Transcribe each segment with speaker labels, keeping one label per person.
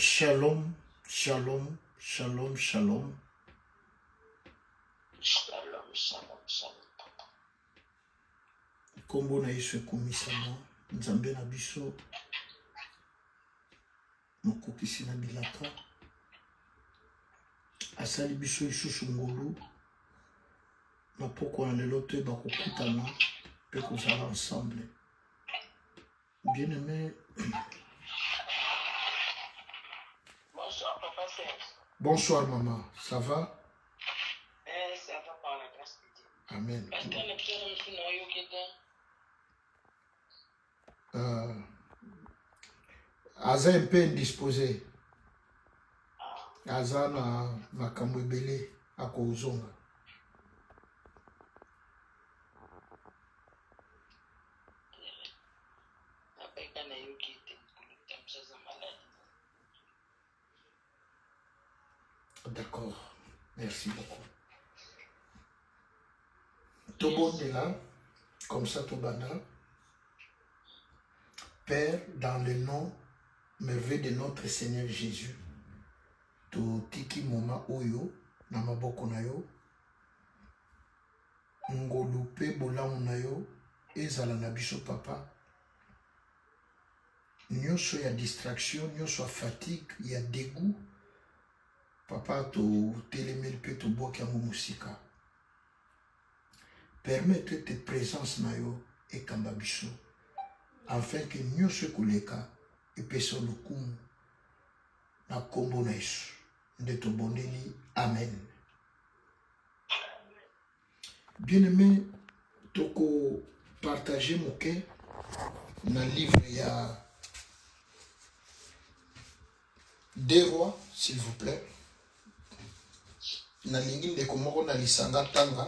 Speaker 1: Shalom, shalom, shalom, shalom.
Speaker 2: Shalom, shalom, shalom.
Speaker 1: Kombo na Yesu ekomisama, Nzambe na biso, mokokisi na bilaka, asali biso lisusu ngolu, na poko na lelo toyeba kokutana, pe kozala ensemble. Bien-aimé,
Speaker 2: Bonsoir, Papa Serge.
Speaker 1: bonsoir maman, ça va?
Speaker 2: Ça va par la grâce de Dieu.
Speaker 1: Amen.
Speaker 2: Pasteur, le frère, nous sommes noyaux qui étaient.
Speaker 1: Aza un peu indisposé. Aza na makambo ebele akozonga.
Speaker 2: Avec un noyau qui était pour le temps, ça c'est malade.
Speaker 1: D'accord, merci beaucoup. Tobonde là, comme ça Tobana. Père, dans le nom merveilleux de notre Seigneur Jésus, to tiki moma oyo na maboko na yo, ngolu pe bolamu na yo ezala na biso papa. Nyonso ya distraction, nyonso ya fatigue, ya dégoût, papa to telemeli pe to boki yango musika. Permettre tes présences na yo ekamba biso, afin que nyonso ekoleka epesa lokumu na kombo na Yesu nde tobondeli. Amen. Bien-aimé, toko partager moke na livre ya 2 Rois, s'il vous plaît. Na lingi ndeko moko na lisanga tanga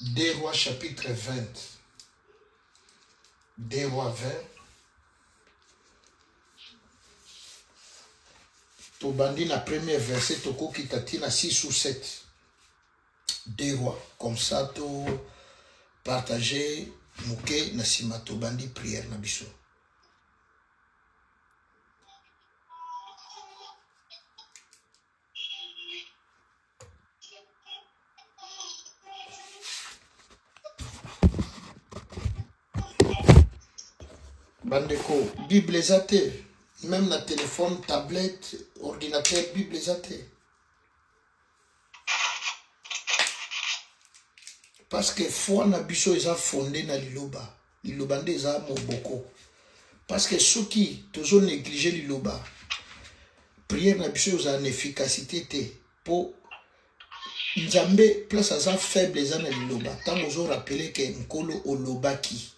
Speaker 1: 2 Rois chapitre 20. 2 Rois 20. Tobandi na premier verset toko kitati na 6 ou 7. 2 Rois. Comme ça to partager moke na sima tobandi prière na biso. Bandeko, Bible ezate, même na téléphone, tablette, ordinateur, Bible ezate. Parce que foi na biso eza fondé na liloba. Liloba nde eza moboko. Parce que soki tozo négliger liloba, prière na biso eza na efficacité te. Po Nzambe place aza faible eza na liloba. Tango ozo rappeler que nkolo olobaki.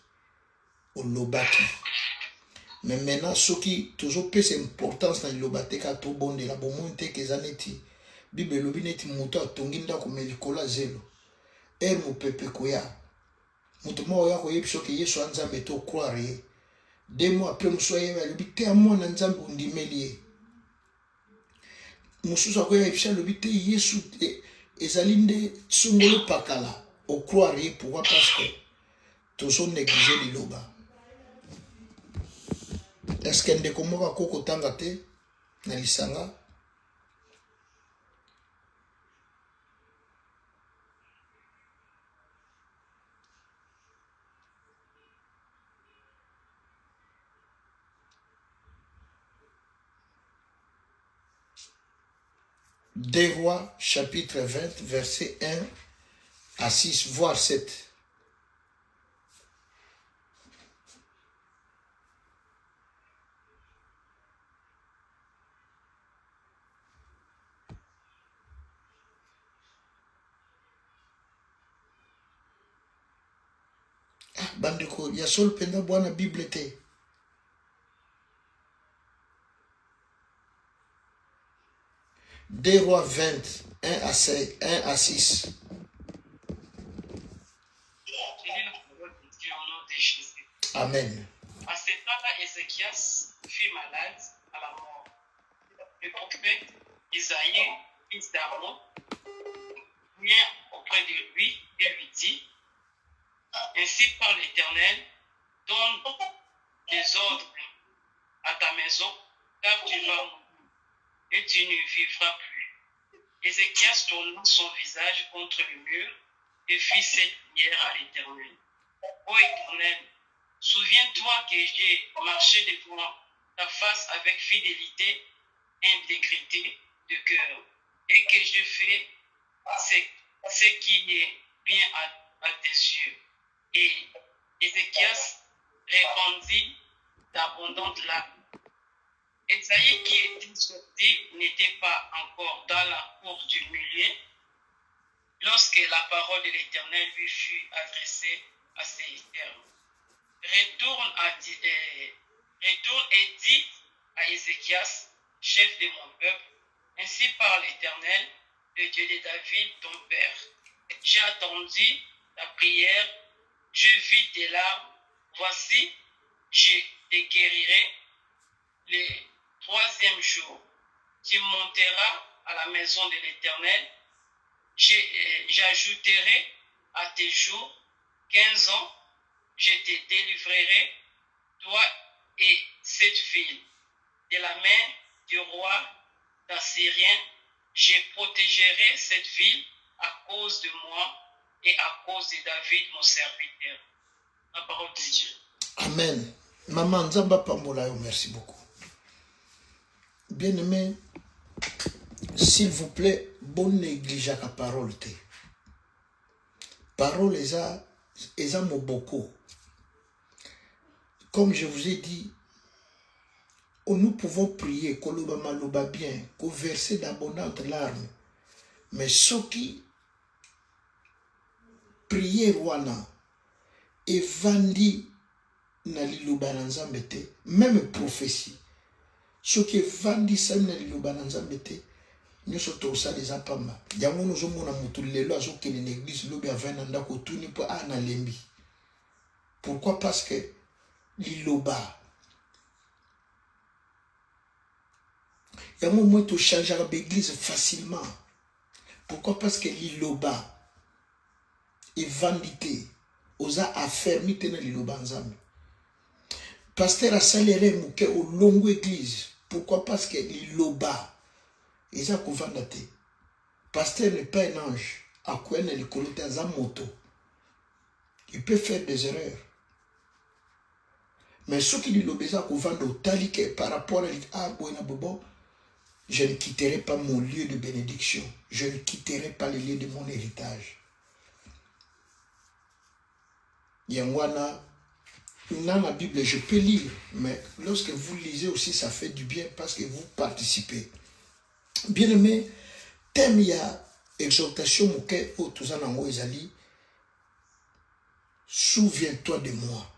Speaker 1: Olobaki. Mais maintenant, ce qui toujours pèse importance dans le bâtiment à tout bon de la bonne te que zaneti. Bible lobi neti muto atonginda comme likola zelo. Mo pepe koya. Muto mo ya koye biso ke Yesu anzambe to croire. 2 mois après musoye ba lobi te amwa na nzambe undimeli. Mususu akoya biso lobi te Yesu ezalinde tsungolo pakala. O croire pourquoi parce que toujours négliger liloba. Est-ce que ndeko moko koko tanga te na lisanga? Deux Rois, chapitre 20, verset 1 à 6, voire 7. Bandeko, ya sol penda bwana Bible te. Deux Rois 20, 1 à 6. Amen.
Speaker 2: À ce temps-là, Ézéchias fut malade à la mort. Le prophète Isaïe, fils d'Aaron, vient auprès de lui et lui dit: Ainsi par l'Éternel, donne des ordres à ta maison car tu vas mourir et tu ne vivras plus. Ézéchias tourna son visage contre le mur et fit cette prière à l'Éternel. Ô Éternel, souviens-toi que j'ai marché devant ta face avec fidélité et intégrité de cœur, et que je fais ce qui est bien à tes yeux. Et Ézéchias répandit d'abondantes larmes. Esaïe qui était sorti n'était pas encore dans la cour du milieu lorsque la parole de l'Éternel lui fut adressée à ces termes. Retourne et dis à Ézéchias, chef de mon peuple, ainsi parle l'Éternel, le Dieu de David, ton père. J'ai attendu ta prière, je vis tes larmes, voici, je te guérirai le 3e jour. Tu monteras à la maison de l'Éternel, j'ajouterai à tes jours 15 ans, je te délivrerai, toi et cette ville, de la main du roi d'Assyrien. Je protégerai cette ville à cause de moi et à cause de David, mon serviteur. La parole de Dieu.
Speaker 1: Amen. Maman Nzamba Pambola, merci beaucoup. Bien-aimé, s'il vous plaît, bonne néglige à la parole. Parole est à moboko. Comme je vous ai dit, nous pouvons prier, koloba maloba bien, qu'on verser d'abondantes larmes. Mais ceux qui prier wana et vandi na liloba na nzambe te, même prophétie. Ceux qui vandi sam na liloba na nzambe te, nyoso tosala eza pamba. Yango nozomona mutu lelo azokende na église lobi avanda ndako tuni po na lembi. Pourquoi? Parce que liloba yango moi to changer l'église facilement. Pourquoi? Parce que liloba et vandité oza affermi tena liloba nzambe. Pasteur a saléré mouke au longo église. Pourquoi? Parce que liloba eza kovanda te. Pasteur n'est pas un ange. À quoi ne likolote aza moto. Il peut faire des erreurs. Mais ceux qui liloba eza kovanda au talike par rapport à Boina Bobo, je ne quitterai pas mon lieu de bénédiction. Je ne quitterai pas le lieu de mon héritage. Yangwana, dans la Bible, je peux lire, mais lorsque vous lisez aussi, ça fait du bien parce que vous participez. Bien aimé, thème il y a exhortation mouké au Touzanango Ezali. Souviens-toi de moi.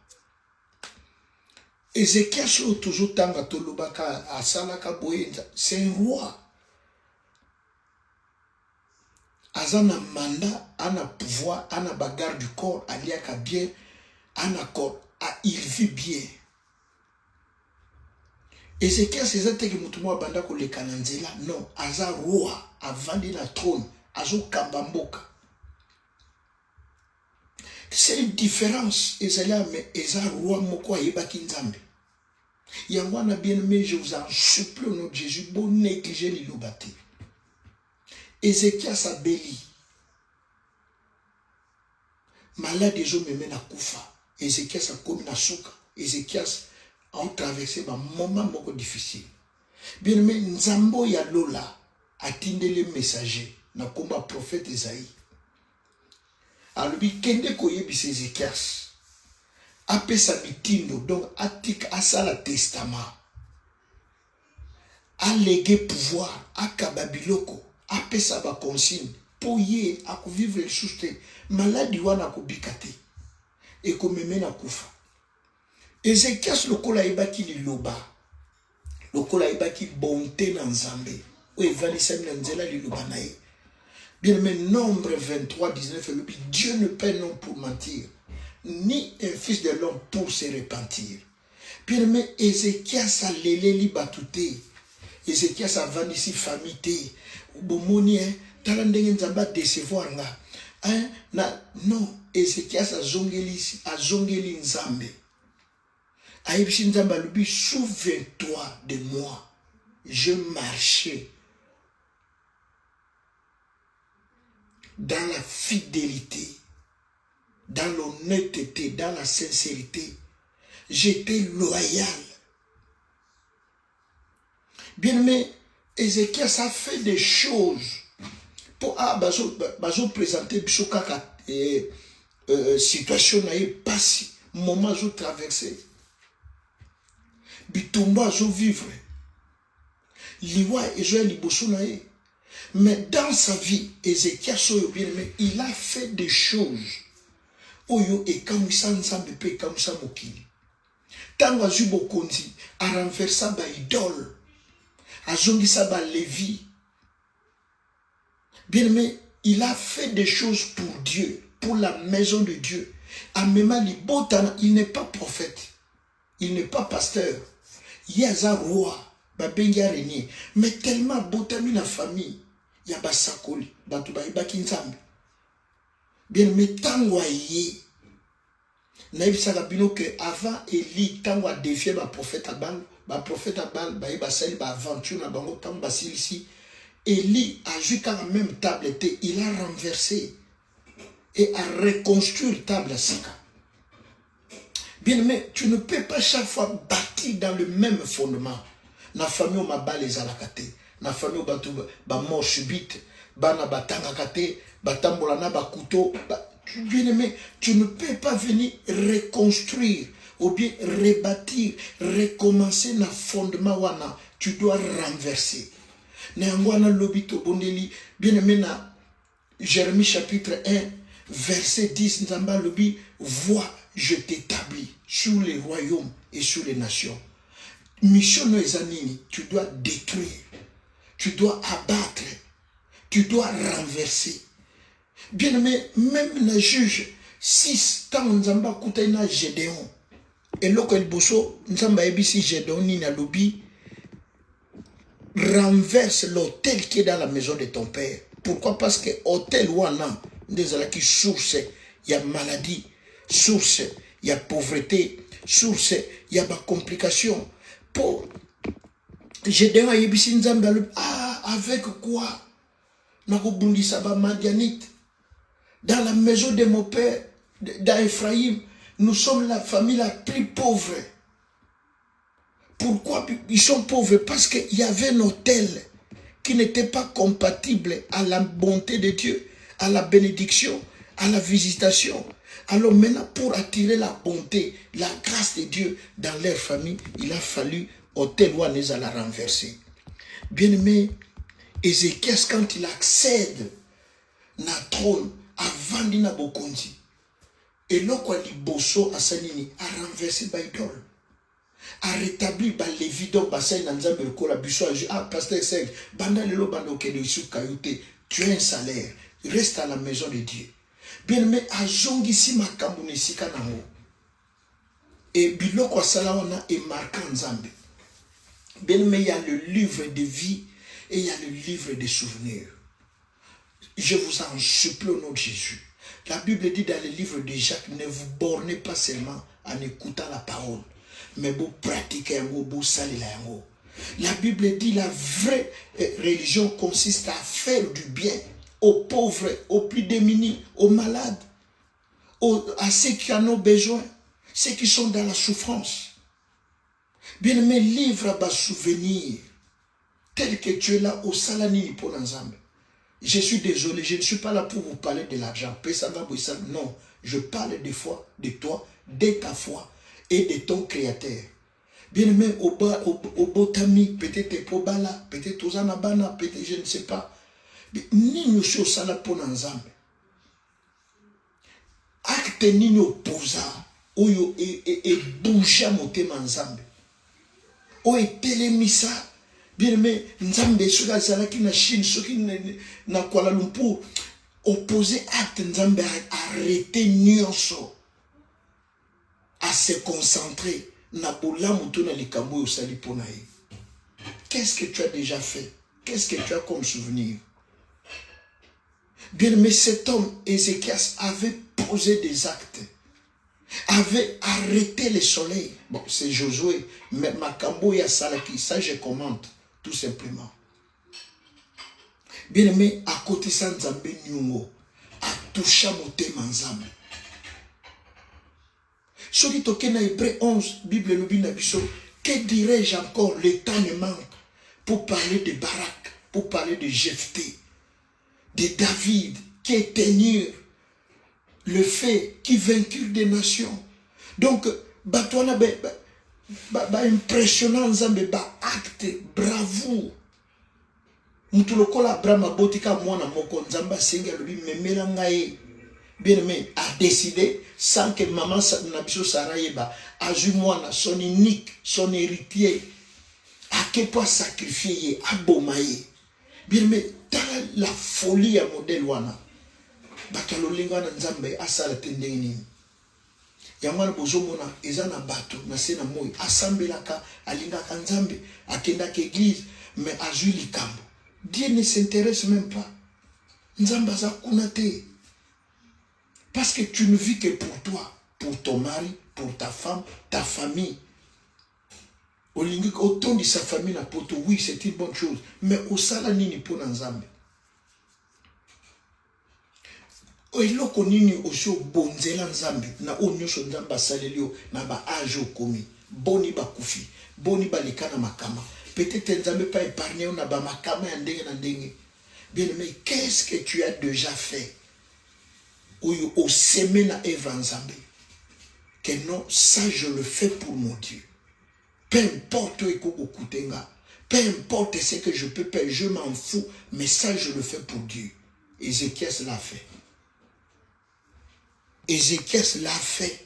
Speaker 1: Ézéchias au toujours tanga tolobaka asalaka boyenza, c'est un roi. Azana mandat, ana pouvoir, ana bagarre du corps, aliaka bien, ana corps, il vit bien. Ézéchias c'est ça que mutumo banda ko le kananzela, non, aza roi, avandi na trône, azo kambamboka. C'est une différence, Esaïa, mais Eza roi moko ayebaki nzambe. Yangwana bien-aimé, je vous en supplie au nom de Jésus, bon négliger liloba te. Ézéchias abeli. Malade des hommes mène à Koufa. Ézéchias a commis na souka. Ézéchias a traversé un moment beaucoup difficile. Bien-aimé, Nzambo ya Lola a tindé les messagers. Na combat prophète Esaïe. Alors, kende koyebisa Ézéchias. Apesa bitindo, donc atik asala testament. Allégué pouvoir, akababiloko, apesa ba consigne, pour y à vivre le souste, maladie wana kubikate, et comme mena kufa. Ézéchias lokola ibaki liloba, lokola ibaki bonté na nzambe, ou evalisa na nzela liloba nae. Bien aimé, Nombre 23, 19, Dieu ne paie non pour mentir, ni un fils de l'homme pour se repentir. Bien aimé, Ézéchias a lélé batouté. Ézéchias a vendu ici famille. Bomoni, talandenge nzamba décevoir nga. Non, Ézéchias a zongeli nzambe. Aïbisi nzamba lubi, souviens-toi de moi. je marchais dans la fidélité, dans l'honnêteté, dans la sincérité. J'étais loyal. Bien-aimé, Ézéchias a fait des choses pour présenter situation passé, moment où traversé. Bitumba zo vivre. Liwa ezo liboso na ye. Mais dans sa vie, Ézéchias, il a fait des choses. Oyo e kamisa nzambe pe kamisa mokili. Tango azu bokonzi, a renversa ba idole. A zongisa ba Lévi. Bien aimé, il a fait des choses pour Dieu, pour la maison de Dieu. Amema libotana, il n'est pas prophète. Il n'est pas pasteur. Il y a un roi, babenga régné. Mais tellement botami na famille, il y a basakoli, batuba ibaki nzambe. Bien aimé, tango aye. Naïbisaka bino que avant Élie, tango a défié ba prophète à Baal, ba sali ba aventure na bango tango basili ici. Élie a joué quand la même table était, il a renversé et a reconstruit table à Sika. Bien aimé, tu ne peux pas chaque fois bâtir dans le même fondement. Na famille ou ma balle les alakate, na famille ou ba mort subite, ba na batanga kate, batambola na ba couteau. Bien aimé, tu ne peux pas venir reconstruire ou bien rebâtir, recommencer na fondement wana. Tu dois renverser. Néanmoins, l'obito bondeli, bien aimé na Jérémie chapitre 1, verset 10, Nzamba lobi, vois, je t'établis sur les royaumes et sur les nations. Mission no ezanini, tu dois détruire, tu dois abattre, tu dois renverser. Bien aimé, même le juge 6, tant Nzamba koutaina Gédéon, et loko el bosso, Nzamba ebisi Gédéon ni na lobi, renverse l'autel qui est dans la maison de ton père. Pourquoi? Parce que l'autel wana, qui source, il y a maladie, source, il y a pauvreté, source, il y a complications. Pour Gédéon ayebisi Nzamba, avec quoi? Nakobundisa ba Madianite. Dans la maison de mon père, d'Ephraïm, nous sommes la famille la plus pauvre. Pourquoi ils sont pauvres? Parce qu'il y avait un autel qui n'était pas compatible à la bonté de Dieu, à la bénédiction, à la visitation. Alors maintenant, pour attirer la bonté, la grâce de Dieu dans leur famille, il a fallu autel ou à la renverser. Bien aimé, Ézéchias, quand il accède na trône, avant d'ina bokonzi, et l'autre liboso à Sanini a renversé Baïdol, a rétabli Lévi, donc Bassaï Nanzambe le kola busso, pasteur Seg, banda lelo banda okede isu kayote, tu as un salaire, reste à la maison de Dieu. Bien aimé, a zongisi makambu nesika nango. Et biloko salawana est marquant Nzambe. Bien aimé, il y a le livre de vie et il y a le livre des souvenirs. Je vous en supplie au nom de Jésus. La Bible dit dans le livre de Jacques, ne vous bornez pas seulement en écoutant la parole, mais vous pratiquez un mot, vous salez la mot. La Bible dit la vraie religion consiste à faire du bien aux pauvres, aux plus démunis, aux malades, à ceux qui en ont besoin, ceux qui sont dans la souffrance. Bien-aimé, livre à souvenir, tel que tu es là au Salanini pour l'ensemble. Je suis désolé, je ne suis pas là pour vous parler de l'argent. Non, je parle des fois de toi, de ta foi et de ton Créateur. Bien aimé, au botami, peut-être au bala, peut-être aux anabana, peut-être je ne sais pas. Ni nous sommes au sala pour l'ensemble. Acte ni nous posa, ou et bouger à monter ensemble. Ou et télémissa. Bien aimé, Nzambe soka zalaki na Chine, soki na Kuala Lumpur, opposé acte Nzambe arrêter nyonso, à se concentrer na bolamu to na likambo osali pona ye. Qu'est-ce que tu as déjà fait? Qu'est-ce que tu as comme souvenir? Bien aimé, cet homme, Ézéchias, avait posé des actes, avait arrêté le soleil. Bon, c'est Josué, mais Makambo ya Salaki, ça je commente. tout simplement. Bien aimé, à côté ça, Nzambe Nyungo, à toucher mon thème ensemble. Ce qui toque dans Hébreu 11, Bible le binabiso, que dirais-je encore, le temps ne manque pour parler de Barak, pour parler de Jephthé, de David, qui éteignirent le fait, qui vainquirent des nations. Donc, batouana impressionnant Nzambe, acte, bravoure. Mutulokola Abraham botika mwana moko Nzamba senga lobi memela ngai. Bien aimé, a décidé sans que maman Nabiso Sarayeba a eu mwana son unique, son héritier, à quel point sacrifier, à bomaye. Bien aimé, dans la folie à modèle wana, bakalo lingana Nzambe asala tendeni. Yamwana bozo mona ezana bato na sena moyi asambelaka alingaka Nzambe akendaka église mais a eu likambo. Dieu ne s'intéresse même pas. Nzamba za kunate. Parce que tu ne vis que pour toi, pour ton mari, pour ta femme, ta famille. Autant de sa famille na poto, oui, c'est une bonne chose. Mais au sala nini po na Nzambe. Eloko nini aussi bonzela Nzambe na onyoso Nzamba salelio na ba ajo komi. Boni ba kufi, boni ba lekana makama. Peut-être Nzambe pas épargné on a ba makama ya ndenge na ndenge. Bien mais qu'est-ce que tu as déjà fait? Ou au semé na Eva Nzambe. Que non, ça je le fais pour mon Dieu. Peu importe peu importe ce que je peux faire, je m'en fous, mais ça je le fais pour Dieu. Ézéchias l'a fait. Ézéchias l'a fait.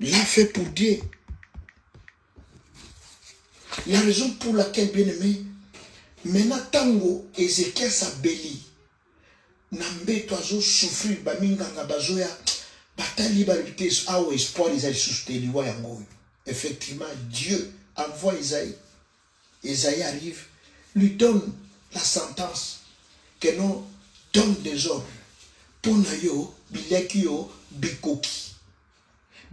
Speaker 1: L'a fait pour Dieu. La raison pour laquelle, bien aimé, maintenant tango Ézéchias a béli. Nambe toazo souffrir baminganga bazoya batali balite awo espoir Isaïe sousteliwa yango. Effectivement, Dieu envoie Isaïe. Isaïe arrive, lui donne la sentence que non donne des ordres. Pona yo bileki yo bikoki.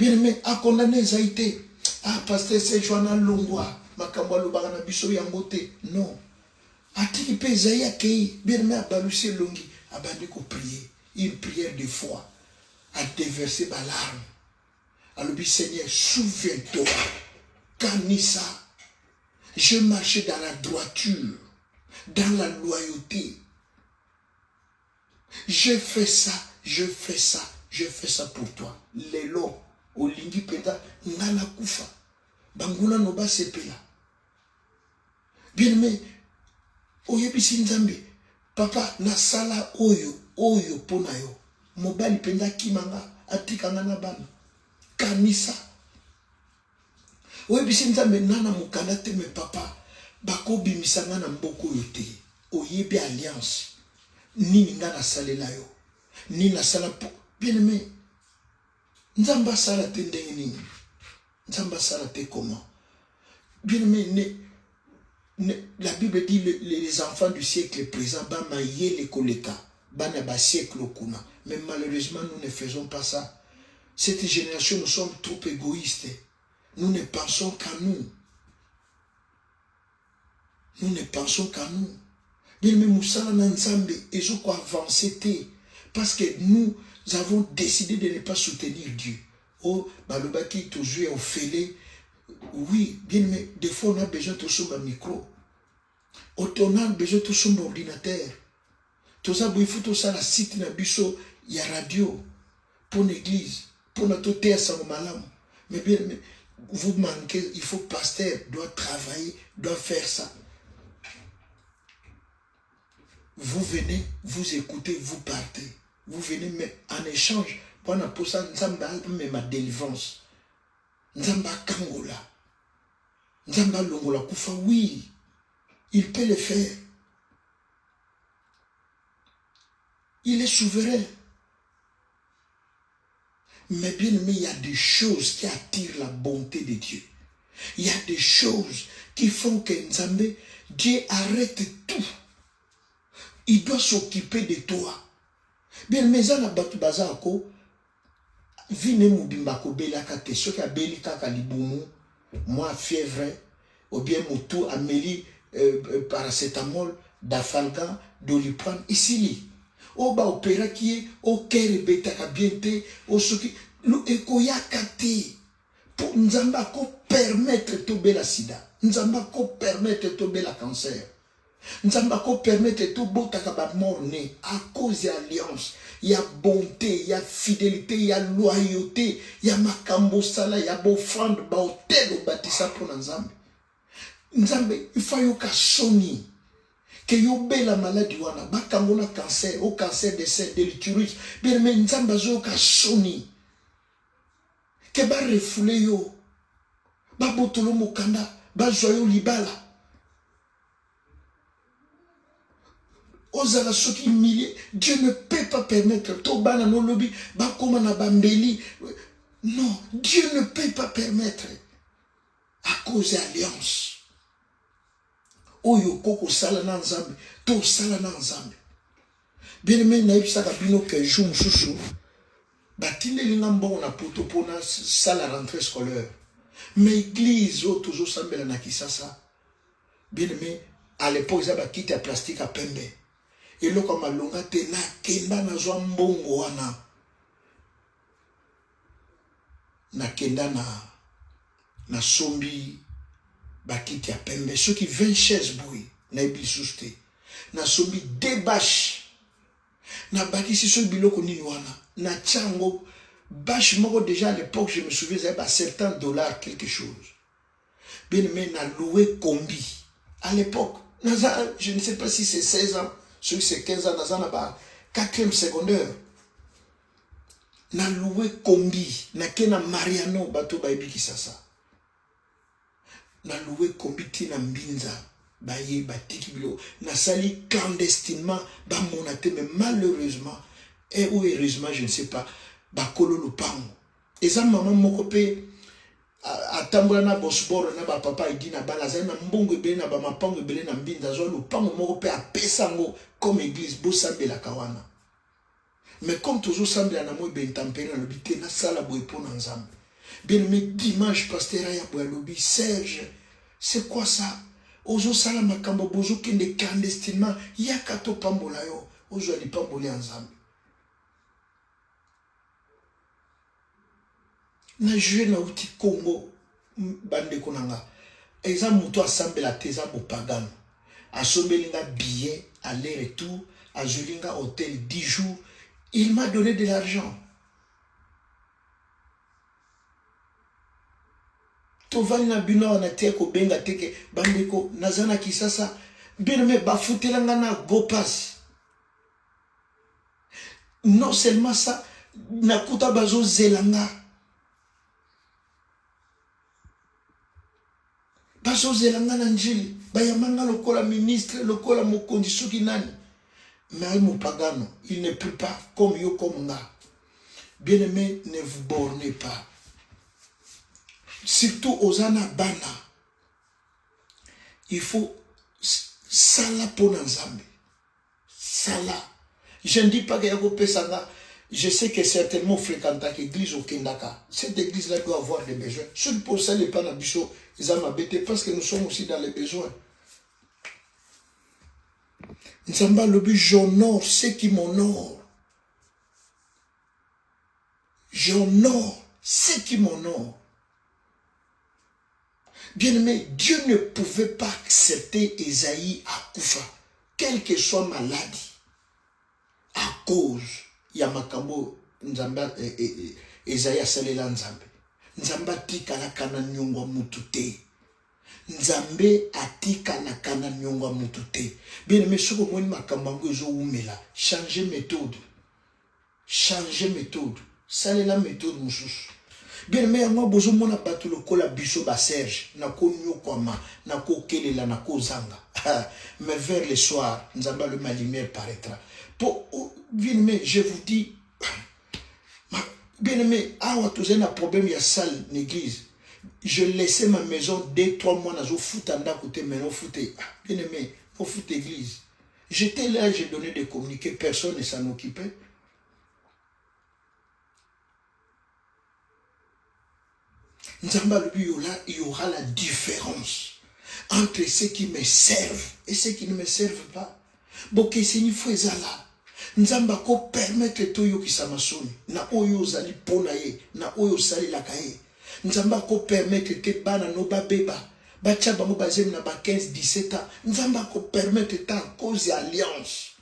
Speaker 1: Bien aimé, a condamné Isaïe. Ah pasteur c'est Joana Longwa makambo lobaka na biso yango te. Non. Atiki pe Isaïe akei bien aimé a balusi longi. Abandé qu'on prier, une prière de foi, à déverser ma larme. Alors, Seigneur, souviens-toi, Kanissa, je marchais dans la droiture, dans la loyauté. Je fais ça, je fais ça, je fais ça pour toi. Lelo, Olingi Peta, Nana Koufa, Banguna Noba Sepela. Bien aimé, Oyebisi Nzambe. Papa, na sala oyo pona yo. Mobali penda kimanga, atikanga na bana. Kanisa. Oye bisi Nzambe nana mukanda te me papa. Bako bimisanga na mboko yo te. Oyebi alliance. Nini nga na salela yo. Nini na sala po. Bien aimé. Nzamba sala te ndenge nini. Nzamba sala te comment. Bien aimé, la Bible dit les enfants du siècle présent, mais malheureusement nous ne faisons pas ça. Cette génération, nous sommes trop égoïstes. Nous ne pensons qu'à nous. Nous ne pensons qu'à nous. Bien mais Moussala Nzambe, ils ont avancé parce que nous avons décidé de ne pas soutenir Dieu. Oh, Balobaki, toujours au fêlé. Oui, bien mais des fois on a besoin de son micro. On a besoin de son ordinateur. Tout ça, il faut tout ça la site na biso, il y a radio pour l'église, pour notre terre sans malam. Mais bien, vous manquez, il faut que le pasteur doit travailler, doit faire ça. Vous venez, vous écoutez, vous partez. Vous venez, mais en échange, on a pour ça, Nzamba mais ma délivrance. Nzamba Kangola. Nzamba Longola Koufa, oui, il peut le faire. Il est souverain. Mais bien aimé, il y a des choses qui attirent la bonté de Dieu. Il y a des choses qui font que Nzambe, Dieu arrête tout. Il doit s'occuper de toi. Bien aimé, Zana Batu Bazako, Vine Moubimbako Belaka, Te Soka Belika Kalibumu, moi fièvre, ou bien Moutou, Amélie, paracétamol, Dafalgan, Doliprane, ici. O ba opéra qui est au cœur betaka bienté, au soki, le ekoyakati. Pour Nzamba ko permettre de tomber la sida. Nzamba ko permettre de tomber la cancer. Nzamba ko permettre de tomber la mort né à cause de l'alliance. Il y a bonté, il y a fidélité, il y a loyauté, il y a makambo sala, il y a offrande, ba hôtel au bâtisseur pour Nzamba. Nzamba, il faut yoka soni. Que yo la maladie wana, ba kangona cancer, au cancer de sein, de l'utérus. Bien mais Nzamba zo yoka soni. Que ba refoule yo. Ba botolo mokanda, ba joyo libala. Ozala soki humilié, Dieu ne peut pas permettre. To bana no lobby, ba koma na bambeli. Non, Dieu ne peut pas permettre. À cause de l'alliance. Oyo koko sala na Nzambe, to sala na Nzambe. Bien aimé na ibisaka bino ke jour mususu. Batile linga mbongo na poto pona sala rentrée scolaire. Mais église o toujours sambela na Kisasa. Bien aimé, à l'époque ça ba kiti ya plastique a pembe. Et lo comme longa te na kenda na zwa mbongo wana. Na kenda na sombi bakiti ya pembe. Ceux qui 20 chaises bouille na iblisuste. Na sombi 2 bâches. Na bakisi so biloko nini wana. Na tchango bâche moko déjà à l'époque je me souviens ça à $70 quelque chose. Bien aimé na loué combi. À l'époque, je ne sais pas si c'est 16 ans, si c'est 15 ans, dans un 4e secondaire. Na loué combi, na kena Mariano bato ba ebiki sasa. Na loué combi tina mbinza, baye batiki bilo, na sali clandestinement ba monate mais malheureusement et ou heureusement je ne sais pas, ba kolo lupango. Et ça maman moko pe atambola na bosboro na ba papa idi na bala za na mbongo ebele na ba mapango ebele na mbinza zo lupango moko pe apesa ngo comme église bosambela kawana. Mais comme toujours sambela na mo ben tempéré na lobité na sala boye pona Nzambe. Bien aimé dimanche pasteur ya boye lobi Serge, c'est quoi ça? Ozo sala makambo bozo kende clandestinement yakato pambola yo ozo ali pambola Nzambe. Na joué na uti Congo bande konanga eza muto asambela teza bopagano asombelinga billet aller-retour azulinga hôtel 10 jours. Il m'a donné de l'argent. Tovali na bino na teko benga teke bandeko nazana Kisasa bien me bafutelanga na gopas. Non seulement ça nakuta bazo zelanga. Bazo zelanga na njili bayamanga lokola ministre lokola mokonzi soki nani. Mais mon pagano, il ne peut pas comme yo comme nga. Bien-aimé, ne vous bornez pas. Surtout aux anabana. Il faut sala pour Nzambe. Sala. Je ne dis pas qu'il y a un pesanga. Je sais que certainement fréquentant l'église au Kendaka. Cette église-là doit avoir des besoins. Ceux pour ça, les panabiso, ils ont m'abêté parce que nous sommes aussi dans les besoins. Nzamba lobi j'honore ceux qui m'honorent. J'honore ceux qui m'honorent. Bien aimé, Dieu ne pouvait pas accepter Esaïe à Koufa, quelle que soit maladie, à cause Yamakambo Nzamba Esaïe Salela Nzambe. Nzamba tika la kana nyongwa mutute. Nzambe atika na kana nyongwa mutute. Bien aimé, ce que moi makambango zo umela, changer méthode. Changer méthode. Salela méthode mususu. Bien aimé, moi bozo mona batu lokola biso ba Serge, nako nyokwama, nako kelela nako zanga. Mais vers le soir, Nzamba le ma lumière paraîtra. Bien aimé, je vous dis, bien aimé, awa tozen un problème, il y a salle l'église. Je laissais ma maison 2-3 mois dans le foot en côté, mais non foot. Bien aimé, au foot église. J'étais là, j'ai donné des communiqués, personne ne s'en occupait. Nzamba, il y aura la différence. entre ceux qui me servent et ceux qui ne me servent pas. Boke seni fwezala. Nzamba ko permettre to yo kisamasoni na oyo zali pona ye na oyo sali la kaye. Nzamba ko permettre te bana no babeba bacha bango bazem na ba 15 17 ans. Nzamba ko permettre ta cause alliance.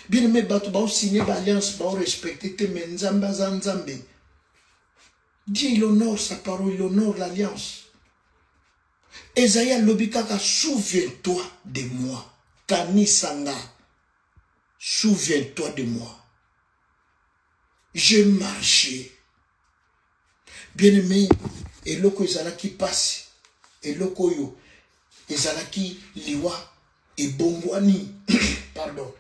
Speaker 1: Bien aimé bato ba signer ba alliance ba respecter te mais nzamba za nzambe. Dieu il honore sa parole, il honore l'alliance. Esaïe lobikaka souviens-toi de moi. Tani sanga. Souviens-toi de moi. Je marchais. Bien-aimé, et loko ezalaki passe, et loko yo, ezalaki liwa, et bongwani, pardon.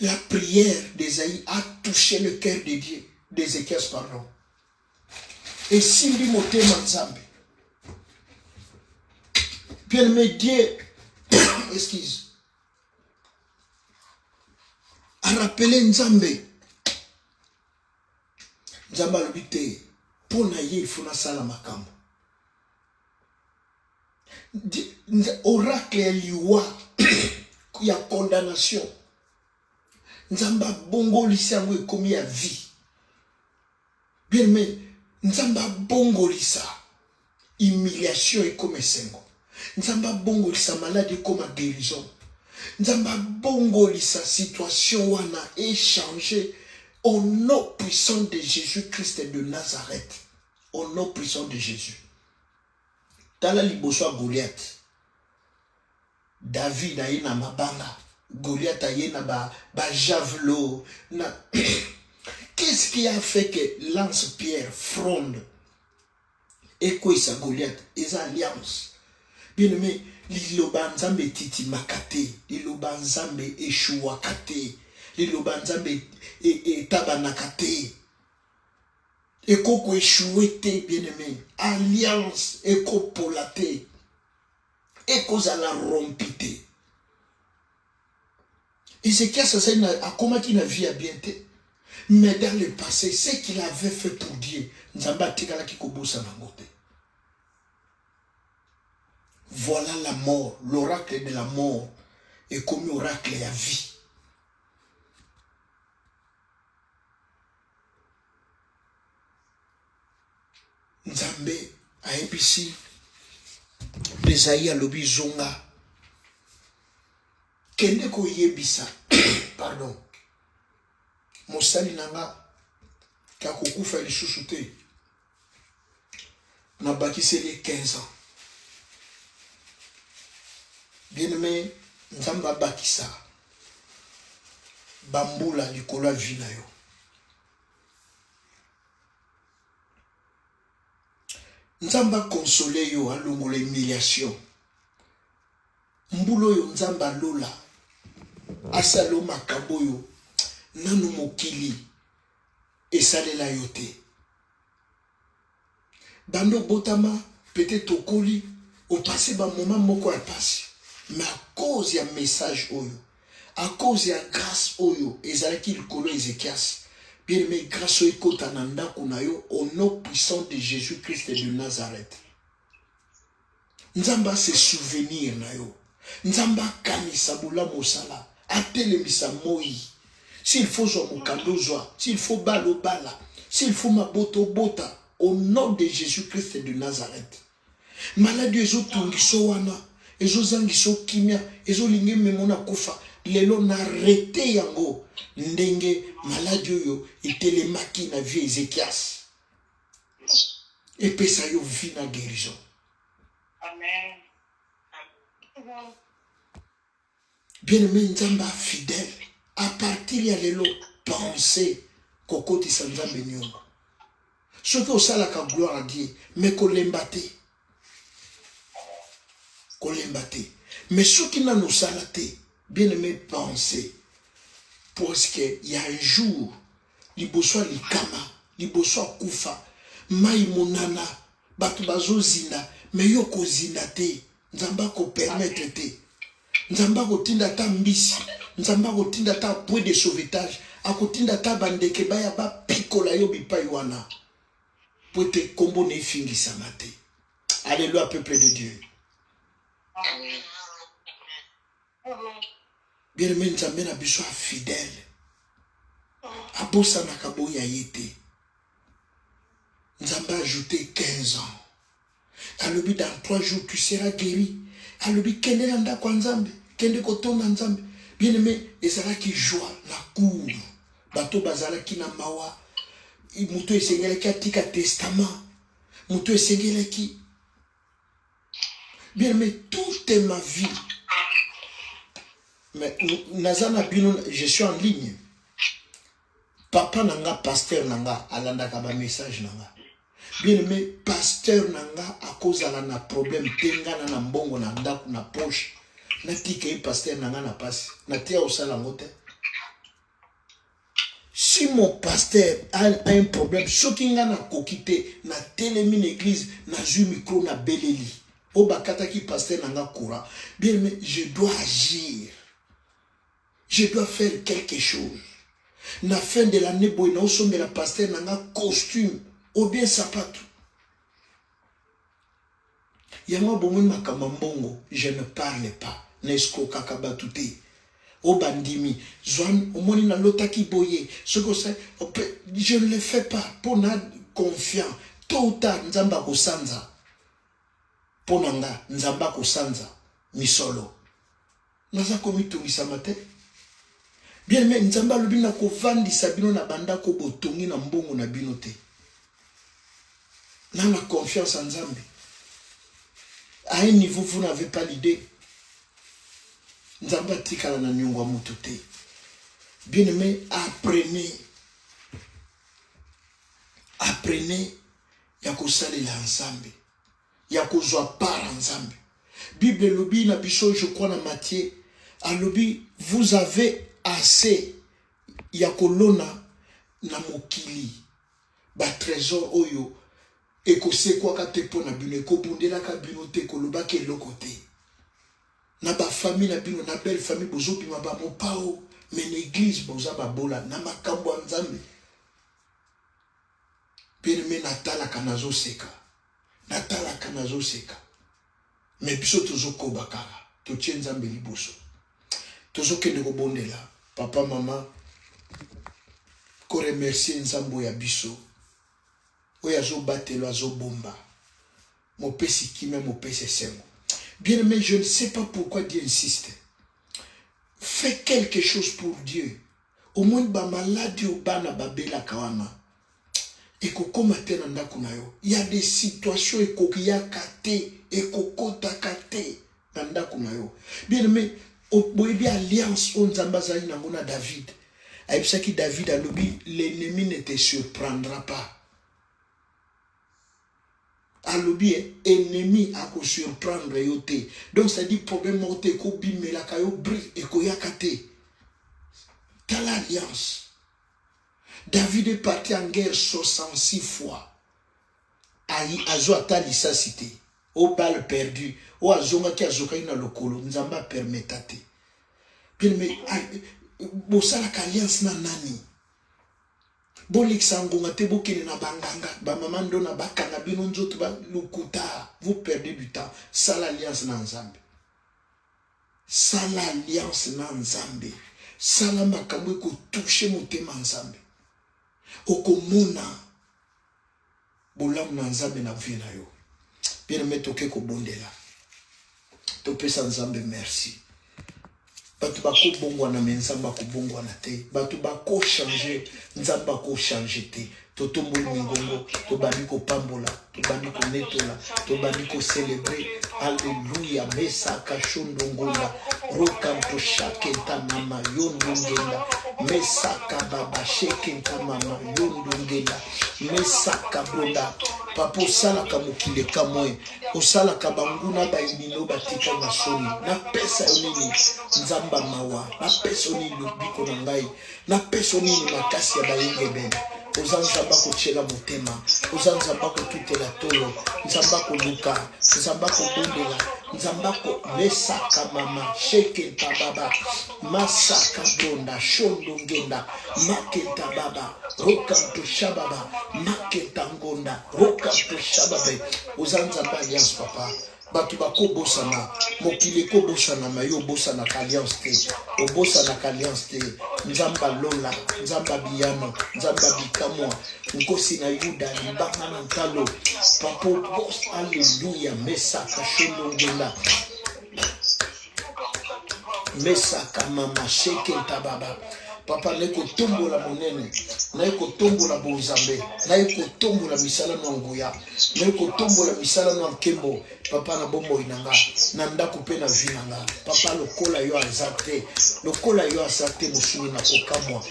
Speaker 1: La prière d'Esaïe a touché le cœur de Dieu, d'Ézéchias, pardon. Et Simbi Motema Nzambe. Bien-aimé Dieu, excuse, a rappelé Nzambe. Nzambe a l'habité, pour naïe, il faut na sala makambo. Oracle ya liwa, ya condamnation. Nzamba bongo lisa mwe komi ya vie. Bien aimé, Nzamba bongo lisa humiliation et comme sengo. Nzamba bongo lisa maladie comme guérison. Nzamba bongo lisa situation wana échangé au nom puissant de Jésus-Christ de Nazareth. Au nom puissant de Jésus. Tala liboso Goliath. David a na mabanga. Goliath a na ba javelot. Qu'est-ce qui a fait que lance-pierre fronde? Et quoi ça Goliath? Et ça alliance. Bien aimé, liloba nzambe titi makate, liloba nzambe eshuwakate, liloba nzambe tabanakate. Et koko échoué, bien aimé, alliance et copolate, et cause à la rompite. Et c'est qu'à ça, a comment qu'il a vie à bien été. Mais dans le passé, ce qu'il avait fait pour Dieu, Nzamba tikala kikobo sanangote. Voilà la mort, l'oracle de la mort est comme oracle à vie. Nzambe a épisi Esaïe alobi zonga kende ko yebisa pardon mosali nanga ka kokufa lisusu te na bakiseli 15 ans. Bien-aimé, Nzamba bakisa bambula likolo vina yo. Nzamba consolé yo alongola humiliation. Mbulo yo Nzamba lola asalo makambo yo nanu mokili esalela yo te. Bando botama peut-être okoli au passé ba moment moko a passé. Mais à cause ya message oyo, à cause ya grâce oyo, ezalaki likolo Ézéchias, bien aimé grâce oyo ekota na ndako na yo au nom puissant de Jésus-Christ de Nazareth. Nzamba se souvenir na yo. Nzamba kanisa bula mosala, atelemisa moi. S'il faut zo mokando zwa, s'il faut balo bala, s'il faut maboto bota, au nom de Jésus-Christ de Nazareth. Maladie ezo tungiso wana, ezo zangiso kimia, ezo linge memona kufa, lelo na rete yango, ndenge maladie yo itelemaki na vie Ézéchias. Et pesa yo vie na guérison.
Speaker 2: Amen.
Speaker 1: Bien-aimé Nzamba fidèle, à partir ya lelo, pensez kokoti sa Nzambe nyongo. Ce que ça la gloire à Dieu, mais kolembate. Kolembate. Mais ce qui n'a nous salaté, bien aimé pensez, parce qu'il y a un jour, liboso likama, liboso kufa, mai monana, batu bazo zina, mais yoko zina te, Nzamba ko permettre te. Nzamba ko tinda ta mbisi, Nzamba ko tinda ta point de sauvetage, akotinda ta bandeke baya ba pikola yo bipa wana. pour te combo ne fingi samate. Alléluia, peuple de Dieu. Bien aimé, Nzambe na biso fidèle. Abosa na kabo ya yete. Nzambe a ajouté 15 ans. Alobi dans 3 jours tu seras guéri. Alobi kende nanda kwa Nzambe, kende kotonda Nzambe. Bien aimé, ezala ki joie na cour. Bato bazala ki na mawa. Muto esengela ki atika testament. Muto esengela ki. Bien aimé, toute ma vie. Mais nazana bino, je suis en ligne. Papa nanga, pasteur nanga, alanda kaba message nanga. Bien aimé, pasteur nanga, à cause de la problème, tenga na mbongo na ndaku na poche. Na tika pasteur nanga na passe. Na tia osala ngote. Si mon pasteur a un problème, ce qui n'a pas quitté, na télémine église, na ju micro na beleli. O bakata ki pasteur nanga courant. Bien aimé, je dois agir. Je dois faire quelque chose. Na fin de l'année, boy na osombe la pasteur nanga costume ou bien sapato. Yama bomun makamambongo, je ne parle pas. Nesko kakabatute. O bandimi, zwan omoni na lotaki boye. Ce que c'est, je ne le fais pas pour na confiant. Tôt ou tard, nzamba ko sanza. Ponanga, nzamba ko sanza. Misolo. Naza komi tungisa mate. Bien aimé, nzamba lobi na ko vandi sabino na banda ko botongi na mbongo na binote. Na confiance en Nzambe. À un niveau, vous n'avez pas l'idée. Nzamba tikala na nyongwa mutote. Bien aimé, apprenez. Apprenez ya kosalela ensemble. Ya kozwa par ensemble. Bible lobi na biso, je crois na Matthieu, a lobi, vous avez assez ya kolona na mokili. Ba trésor oyo ekose kwa kate pona bino ekobundela ka bino te koloba ke lokote. Na ba famille na bino na belle famille bozopi maba mopao mais l'église boza babola na makambo ya Nzambe. Bien natala kanazo seka. Natala kanazo seka. Mais biso tozo kobakara. To tie Nzambe liboso. Tozo kende ko bondela. Papa maman ko remercier Nzambo ya biso. Oya zo batelo azo bomba. Mon pesi kime mon pesi semo. Bien aimé, je ne sais pas pourquoi Dieu insiste. Fais quelque chose pour Dieu. Au moins ba malade ou ba na babela kawana. Eko koma tena ndako na yo. Il y a des situations eko ya kate, eko kota kate na ndako na yo. Bien aimé, oboyebi alliance on Nzamba zali na ngona David. Aibisaki David alobi, l'ennemi ne te surprendra pas. Alobi ennemi a ko surprendre yote. Donc ça dit problème morte ko bimela kayo bri e ko yakate. T'as l'alliance. David est parti en guerre 66 fois. Ayi azo atali sa cité. Au bal perdu. O azonga ki azoka ina lokolo. Nzamba permetate. Bien mais bosala alliance na nani. Boliksangonga te bokene na banganga ba mamando na bakanga bino nzoto ba lukuta. Vous perdez du temps. Sala alliance na Nzambe. Sala alliance na Nzambe. Sala makambo ko toucher motema Nzambe. Okomona bolam na Nzambe na vie na yo. Bien aimé toke ko bondela. Topesa Nzambe merci. Batu bako bongwa na Nzamba ko bongwa na te. Batu bako changer Nzamba ko changer te. Totombo mingongo, to bani ko pambola, to bani ko netola, to bani ko célébrer. Alléluia, mesa kashondongola, rokanto shakenta mama yondongela, mesa kababa shakenta mama yondongela, mesa kabonda, papo sala kamukile kamoe, osala kabanguna ba inino batika masoni, na pesa onini Nzamba mawa, na pesa onini lubiko na ngai, na pesa onini makasi ya bayenge bene. oza nzamba kotiela motema, oza nzamba kotutela tolo, nzamba koluka, nzamba kobondela, nzamba ko mesaka mama, shekenta baba, masaka blonda, shondo ngenda, makenta baba, rokanto shababa, makenta ngonda, rokanto shababe, oza nzamba alliance papa. Batu bakobosana, mokili kobosana ma yo bosana alliance te, obosana alliance te, nzamba lola, nzamba biyano, nzamba bikamwa, nkosi na yuda, libanga na ntalo, papo bos, alléluia, mesaka shondo ngenda, mesaka mama sheke tababa. Papa neko tombola monene, neko tombola bonzambe, neko tombola misala no nguya, neko tombola misala no nkembo. Papa na bombo inanga, nanda kupe na vinanga. Papa lokola yo azate, lokola yo azate musuni na kokamwa,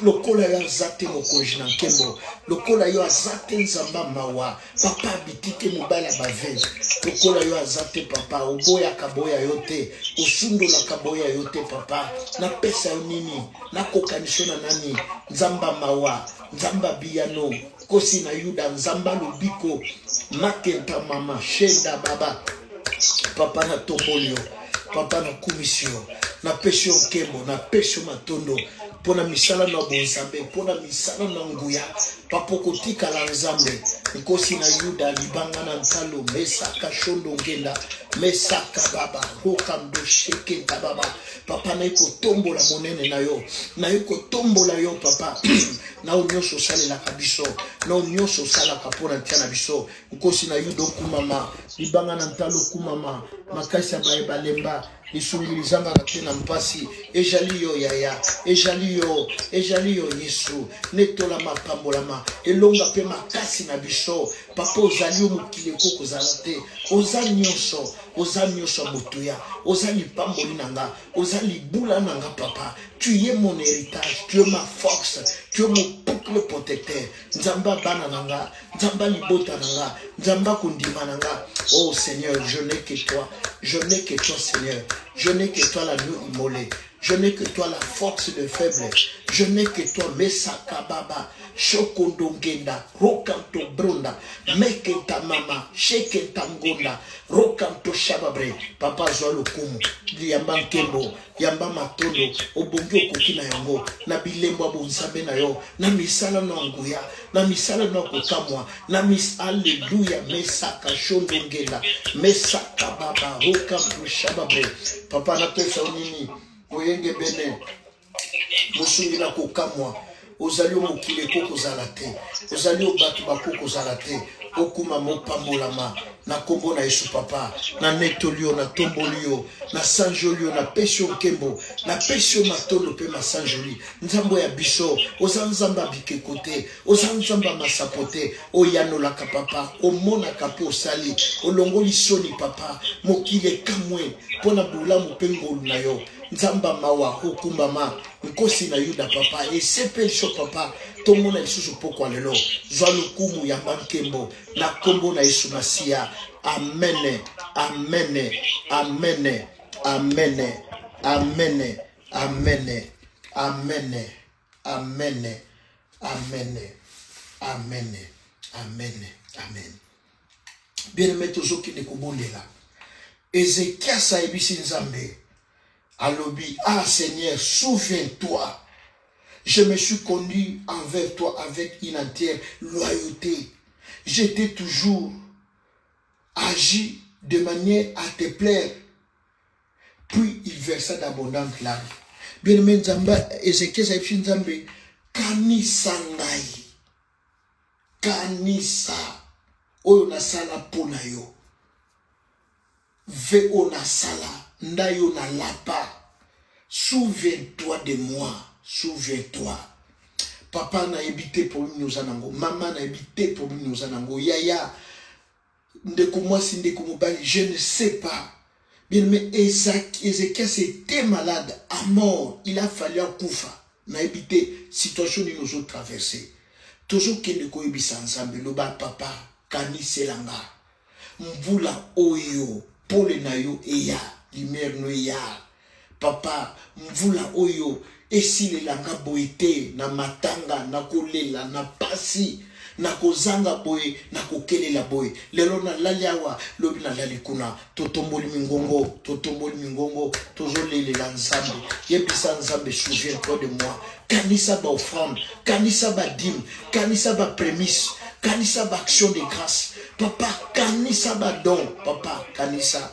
Speaker 1: lokola yo azate mokonji na nkembo, lokola yo azate nzamba mawa. Papa bitike mubala bavenge, lokola yo azate papa, oboya kaboya yote, osundo la kaboya yote papa, na pesa yo nini, na kokanisho na nani, nzamba mawa, nzamba biyano, kosi na yuda, nzamba lubiko, makenta mama, shenda baba, papa na tombolio, papa na kumisio, na pesho nkembo, na pesho matondo, pona misala na bonzambe, pona misala na nguya, papo kotika la nzambe, nkosi na yuda, libanga na ntalo, mesaka shondo ngenda, mesaka baba, rokamdo sheke tababa, papa na iko tombo la monene na yo, na iko tombo la yo papa, na unyoso sale la kabiso, na unyoso sala kapona tiana biso, nkosi na yudo kumama, libanga na ntalo kumama, makasi ya baeba lemba, isungilizanga katena mpasi, ejali yo yaya, ejali yo Yesu, netola mapambolama, elonga pe makasi na biso, papa ozali yo mukile koko zalate, oza nyonso botuya, oza lipamboli nanga, oza libula nanga papa, tu es mon héritage, tu es ma force, tu es mon boucle protecteur, nzamba bana nanga, nzamba libota nanga, nzamba kundima nanga. Oh Seigneur, je n'ai que toi Seigneur, je n'ai que toi la nuit immolée, je n'ai que toi la force de faiblesse, je n'ai que toi mesaka baba, shokondo ngenda, rokanto bronda, mekenta mama, shekenta ngonda, rokanto shababre, papa zwa lokumu, yamba nkembo, yamba matondo, obongi okokina yango, na bilembo bonzambe na yo, na misala na nguya, na misala na kokamwa, na alléluia, mesaka shondo ngenda, mesaka baba, rokanto shababre, papa na pesa nini, oyenge bene, musungi na kokamwa, ozali mokile koko zalate, ozali obatu bakoko zalate, okuma mopambolama, na kombo na Yesu papa, na netolio, na tombolio, na sanjolio, na pesio nkembo, na pesio matondo pe masanjoli, nzambo ya biso, oza nzamba bikekote, oza nzamba masapote, oyanolaka papa, omonaka pe osali, olongoli soni papa, mokile kamwe, pona bulamu pe ngolu na yo, nzamba mawa, okumbama, nkosi na yuda papa, esepe sho papa, tomona lisusu pokwa lelo, zwa lukumu ya mankembo, na kombo na Yesu Masia, amen, amen, amen, amen, amen, amen, amen, amen, amen, amen, amen, amen. Bien-aimé tozoki de kobondela, Ézéchias a ebisi nzambe, alobi, ah Seigneur, souviens-toi, je me suis conduit envers toi avec une entière loyauté. J'étais toujours agi de manière à te plaire. Puis il versa d'abondantes larmes. Bien aimé Nzamba, Ézéchias a dit Nzambe, kanisa ngai, kanisa, oyo nasala pona yo, ve o nasala, ndayo na lapa, souviens-toi de moi. Souviens-toi. Papa na ebité pour nous anango. Maman na ebité pour nous anango. Yaya. Ndeko moi si ndeko mobali. Je ne sais pas. Bien mais Ézéchias était malade à mort. Il a fallu un koufa. Na ebité situation nous ont traversé. Toujours que ndeko ebisa nzambe. Loba papa. Kani selanga. Mbula oyo. Pole na yo eya. Limer no eya. papa, mvula oyo, esi le langa boite, na matanga, na kolela, na pasi, na kozanga boye, na kokelela boye. Lelo na laliawa, lobi na lalikuna, totomboli mingongo, tozolele la nzambe. Yebisa nzambe, souviens-toi de moi. Kanisa ba offrande, kanisa ba dîme, kanisa ba prémisse, kanisa ba action de grâce. Papa, kanisa ba don, papa, kanisa,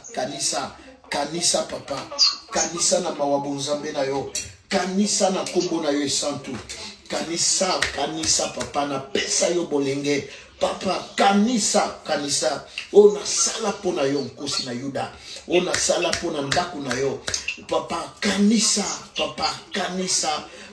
Speaker 1: papa, kanisa na mawabu nzambe na yo, kanisa na kombo na yo esantu, kanisa, papa, na pesa yo bolenge, papa, kanisa, o na sala pona yo nkosi na Yuda, o na sala pona ndaku na yo, papa, kanisa,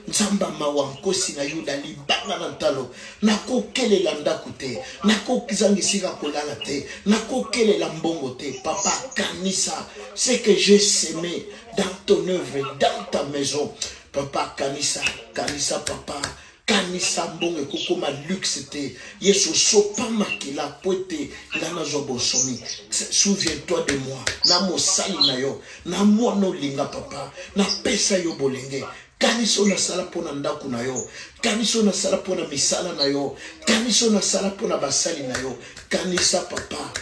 Speaker 1: nzamba mawa nkosi na Yuda libanga na ntalo nakokelela ndaku te nakozangisika kolala te nakokelela mbongo te papa kanisa ce que j'ai semé dans ton œuvre dans ta maison papa kanisa papa kanisa mbongo ekokoma luxe te yesu sopa makila poete ngana zo bonsomi souviens-toi de moi na mosali na yo na mwana olinga papa na pesa yo bolenge kanisa na sala pona ndaku na yo kanisa na sala pona misala na yo kanisa na sala pona basali na yo kanisa papa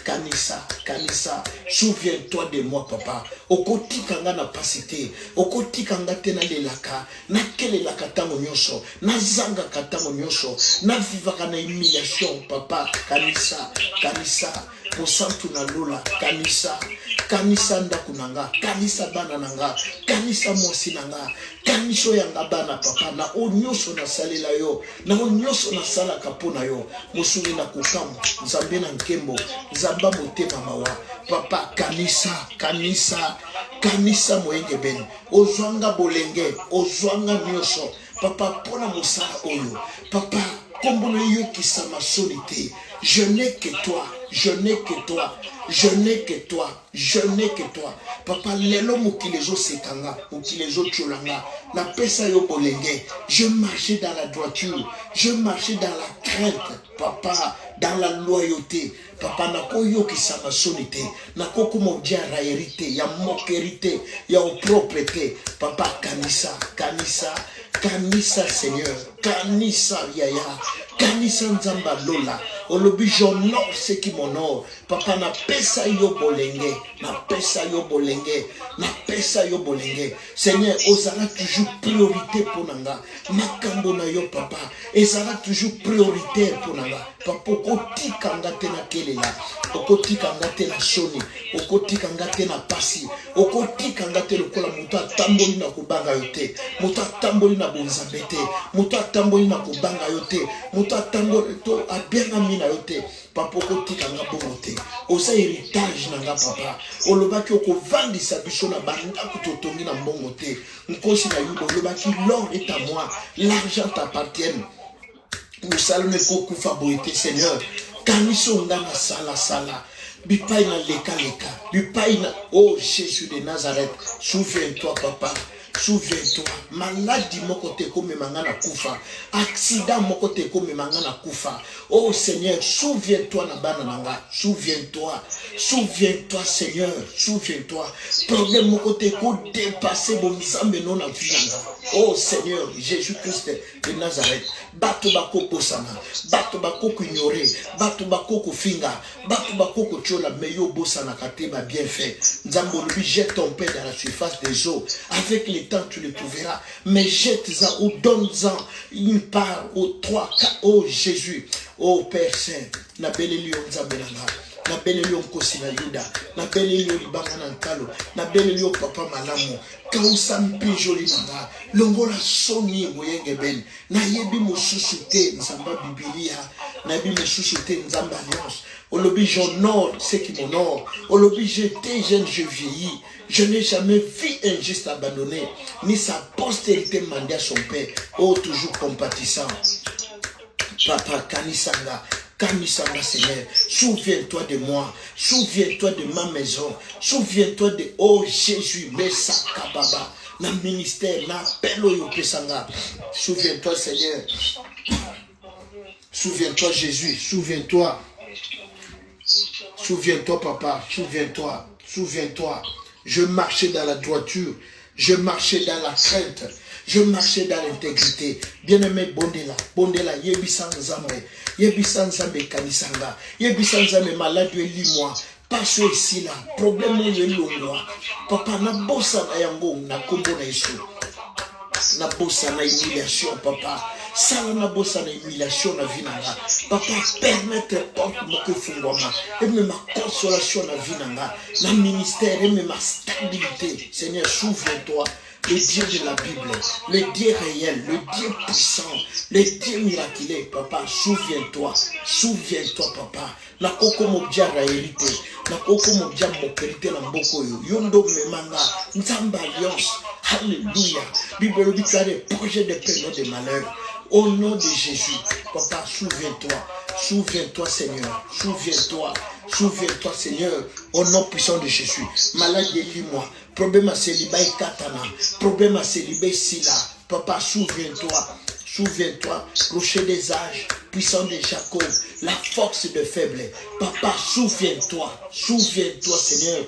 Speaker 1: kanisa souviens-toi de moi papa okotika nga na pasite okotika nga te na lelaka na kelelaka tango nyonso na zanga katango nyonso na vivaka na humiliation papa kanisa posantu na lola kanisa ndaku nanga kanisa bana nanga kanisa mwasi nanga kaniso yanga bana papa na onyoso na salela yo na onyoso na salaka pona yo mosuli na kukamu nzambe na nkembo nzamba motema mawa papa kanisa moyenge beni ozwanga bolenge ozwanga nyonso papa pona mosala oyo papa kombono yokisama soni te je n'ai que toi papa lelo mokilezo sekanga mokilezo tcholanga na pesa yo bolenge je marchais dans la droiture je marchais dans la crainte papa dans la loyauté papa nakoyokisama soni te nakokoma dia raérité ya mokerité ya opropreté papa kanisa Seigneur kanisa yaya kanisa nzamba lola olobi j'honore ce qui m'honore papa na pesa yo bolenge Seigneur ozala toujours priorité ponanga makambo na yo papa ezala toujours prioritaire ponanga papa okotikanga te na kelela okotikanga te na soni okotikanga te na pasi okotikanga te lokola moto atamboli na kobanga yo te moto atamboli na bonzambe te moto atamboli na kobanga yo te moto atamboli to abiangami na yo te papa okotikanga bongo te oza héritage nanga papa olobaki okovandisa biso na bandako totongi na mbongo te nkosi na Yuda olobaki l'or est à moi l'argent t'appartient mosala nekokufa boye te Seigneur kaniso nga na sala bipai na leka bipai na oh Jésus de Nazareth souviens-toi papa souviens-toi maladie moko te komemanga na kufa accident moko te komemanga na kufa oh Seigneur souviens-toi na bana nanga souviens-toi Seigneur souviens-toi problème moko te ko dépasser bonzambe non na vie nanga oh Seigneur Jésus-Christ de Nazareth bato bako posana bato bako ignorer bato bako finga bato bako chola meyo bosana kateba bien fait nzambo lui jette ton pain dans la surface des eaux avec les temps tu le trouveras mais jette-en ou donne-en une part aux 3 4 oh Jésus oh Père Saint na beleli nzambe nanga na beleli nkosi na Yuda na beleli libanga na nkalo na beleli papa malamu kausa mpinjoli nanga longola soni moyenge ben na yebi mosusu te nzamba Biblia na yebi mosusu te nzamba alliance olobi j'honore ce qui m'honore olobi j'étais jeune je vieillis je n'ai jamais vu un juste abandonné ni sa postérité mandée à son père oh toujours compatissant papa kanisanga Seigneur, souviens-toi de moi, souviens-toi de ma maison, souviens-toi de oh Jésus, Messa Kababa, na ministère, na pelo yopesanga. Souviens-toi Seigneur, souviens-toi Jésus, souviens-toi papa, souviens-toi, je marchais dans la droiture, Je marchais dans la crainte. Je marchais dans l'intégrité. Bien-aimé, bondela, yebisan zambe kanisanga, yebisan zambe malade lis-moi. Passe ici là, problème est long. Papa, na bossa na yango, na kombo na iso. Na bossa na humiliation, papa. Sala na bossa na humiliation na vinanga. Papa, permettre porte moke fungwama. Et même ma consolation na vinanga. Na ministère, et même ma stabilité. Seigneur, souviens-toi. Le Dieu de la Bible, le Dieu réel, le Dieu puissant, le Dieu miraculeux, papa, souviens-toi, papa. Na koko mobia raérité, na koko mobia mokelité na mboko yo, yondo memanga, nzamba alliance, alléluia. Bible dit qu'il y a des projets de paix, non de malheur. Au nom de Jésus, papa, souviens-toi, Seigneur, souviens-toi, Seigneur, au nom puissant de Jésus. Malade, lis-moi. Problème à célibat et katana. Problème à célibat sila. Papa, souviens-toi, rocher des âges, puissant de Jacob, la force de faible. Papa, souviens-toi, Seigneur.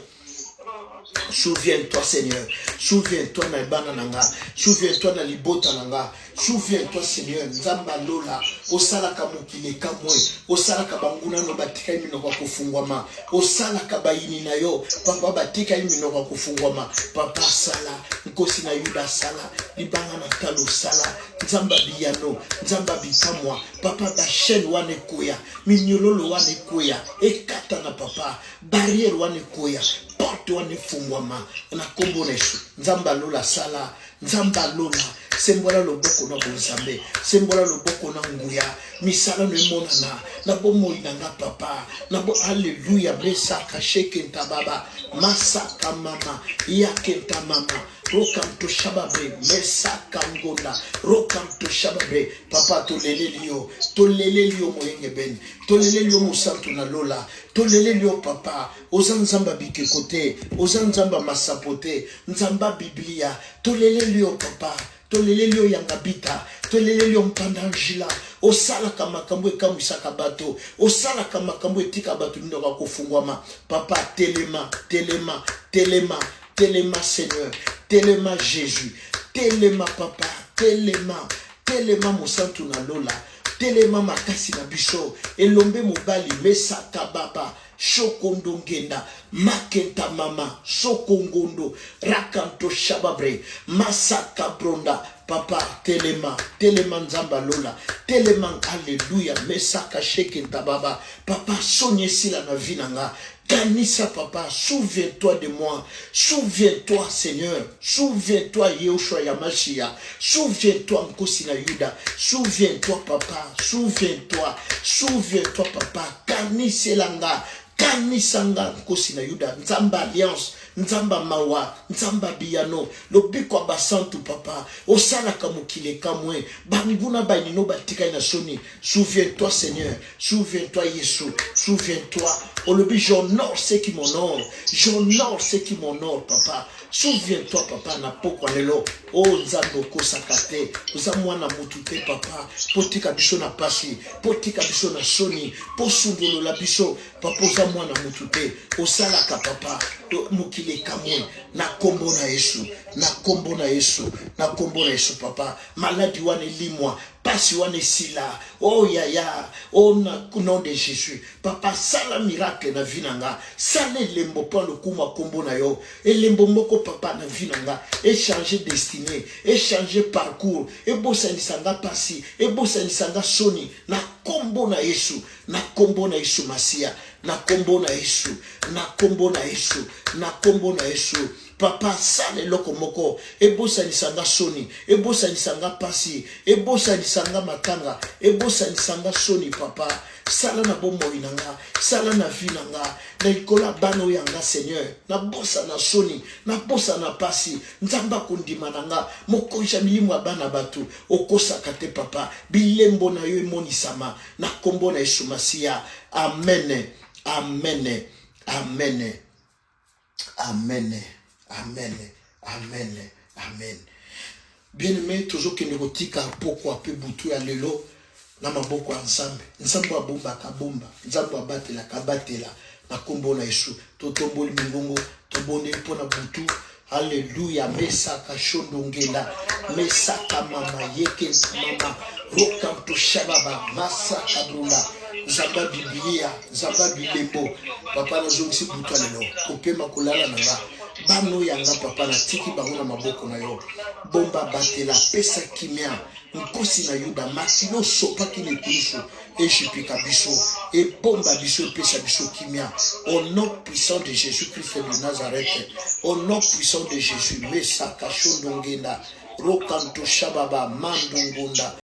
Speaker 1: Souviens-toi, Seigneur. Souviens-toi, na banananga. Souviens-toi, na libota nanga. Souviens-toi, Seigneur. Nzamba lola. Osala kamukile kamwe. Osala kabanguna no batika imi no kwa kufungwama. Osala kabaini na yo. Papa batika imi no kwa kufungwama. Papa sala. Nkosi na yuda sala. Libanga na talo sala. Nzamba biyano. Nzamba bikamwa. Papa bashen wane kuya. Minyololo wane kuya. Ekata na papa. Barrière wane kuya. Porte wane fungwama. Na kombo neshu. Nzamba lola sala. Nzamba lola. Sembola loboko na bonzambe. Sembola loboko na nguya. Misala no monana. Na bomo inanga papa. Na bo hallelujah. Mesa kasheke ntababa. Masaka mama. Yakenta mama. Rokam to shababre. Mesa kangonda. Rokam to shababre. Papa tolele liyo moyenge ben. Tolele liyo musantu na lola. Tolele liyo papa. Ozanzamba bike kote. Ozanzamba masapote. Nzamba biblia. Tolele liyo papa. Tolele liyo yangabita. Tolele liyo mpandanjila. Osala kama kamwe kamusaka bato. Osala kama kamwe tika bato ndoka kufungwama. Papa telema Seigneur. Telema Jésus. Telema papa. Telema musantu na lola. Telema makasi na biso. Elombe mobali mesaka baba. Shokondo ngenda. Makenta mama. Sokongondo. Rakanto shababre. Masaka bronda. Papa, telema nzamba lola. Telema alléluia. Mesaka shekenta baba. Papa, sonye sila na vinanga. Kanisa papa, souviens-toi de moi. Souviens-toi Seigneur. Souviens-toi Yehoshua Yamashia. Souviens-toi Nkosi na Yuda. Souviens-toi papa. Souviens-toi papa. Kaniselanga. Kanisanga Nkosi na Yuda. Nzamba alliance. Nzamba mawa. Nzamba biyano. Lobiko basantu papa. Osala kamukile kamwe. Banguna bainino batika ina soni. Souviens-toi Seigneur. Souviens-toi Yesu. Souviens-toi. Olobi, j'honore ceux qui m'honorent. J'honore ceux qui m'honorent, papa. Souviens-toi, papa, na pokwa lelo. Oh, nzamboko sakate. Uzamwana mutute, papa. Potika biso na pasi. Potika biso na soni. Posundolo la biso. Papa, uzamwana mutute. Osalaka, papa. Mukile kamwe. Na kombo na Yesu. Na kombo na Yesu. Na kombo na Yesu, papa. Maladi wane limwa. Pasi wane sila. Oh, yaya. Oh, na nom de Jésus. Papa, sala miracle na vinanga. Sala lembo pa le kuma kombo na yo. Et lembo moko papa na vinanga. Et changer destinée. Et changer parcours. Et bossa nisanga pasi. Et bossa nisanga soni. Na kombo na Yesu. Na kombo na Yesu Masia. Na kombo na Yesu. Na kombo na Yesu. Na kombo na Yesu. Papa, sale loko moko. Ebosa nisanga soni. Ebosa nisanga pasi. Ebosa nisanga matanga. Ebosa nisanga soni, papa. Sala na bomo inanga. Sala na vinanga. Na ikola bano yanga, Seigneur. Na bosa na soni. Na bosa na pasi. Nzamba kundimananga. Moko jamilimu abana batu. Okosa kate, papa. Bilembo na yo emoni sama. Na kombo na Yesu Masia. Amen. Amen. Amen. Amen. Amen, amen, amen. Bien-aimé, toujours que nous retika poko ape butu ya lelo na maboko ya nzambe. Nzambe abomba kabomba, nzambe abatela kabatela na kombo na Yesu. Totomboli mingongo, tobonde mpona butu, Alléluia. Mesaka shondongela. Mesaka mama yeke mama. Rokanto shababa. Masaka bruna. Zamba Biblia. Zamba Bilembo. Papa na zongi si buto lelo. Kopema kulala na nga. Bano yanga papa na tiki bango na maboko na yo. Bomba batela pesa kimia. Nkosi na yuda makino sopa kine kulifu. Ejipika biso. Et bomba biso pesa biso kimia. Au nom puissant de Jésus-Christ de Nazareth. Au nom puissant de Jésus. Mesa kachondongenda. Rokanto shababa mandongonda.